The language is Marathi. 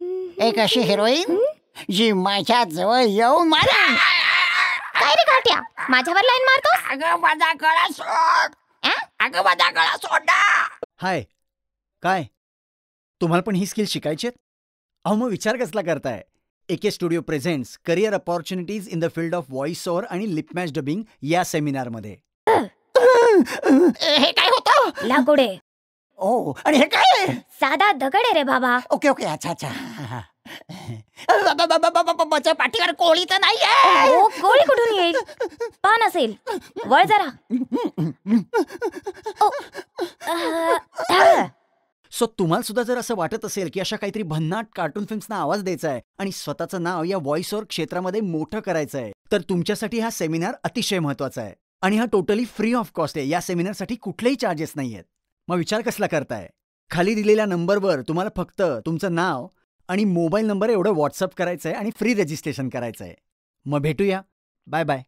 एक अशी हिरोईन जी माझ्या जवळ येऊन मला काय रे घाट्या, माझ्यावर लाईन मारतोस? अगं माझा गळा सोड, अगं माझा गळा सोड ना. हाय, काय तुम्हाला पण ही स्किल शिकायची आहेत? अहो मग विचार कसला करताय? AK studio presents career opportunities in the field of voice over आणि लिप मॅच डबिंग या सेमिनारमध्ये. हे काय होतं? लाकुडे. ओ, आणि हे काय? साधा दगड आहे रे बाबा. ओके ओके, अच्छा अच्छा. माझ्या पाठीवर कोळी तर नाहीये. ओ, गोळी कुठून येईल? पान असेल, वळ जरा. सो तुम्हाला सुद्धा जर असं वाटत असेल की अशा काहीतरी भन्नाट कार्टून फिल्म्सना आवाज द्यायचा आहे आणि स्वतःचं नाव या व्हॉइस ओव्हर क्षेत्रामध्ये मोठं करायचं आहे, तर तुमच्यासाठी हा सेमिनार अतिशय महत्त्वाचा आहे. आणि हा टोटली फ्री ऑफ कॉस्ट आहे. या सेमिनारसाठी कुठलेही चार्जेस नाही आहेत. मग विचार कसला करताय? खाली दिलेल्या नंबरवर तुम्हाला फक्त तुमचं नाव आणि मोबाईल नंबर एवढं व्हॉट्सअप करायचं आहे आणि फ्री रजिस्ट्रेशन करायचं आहे. मग भेटूया. Bye bye.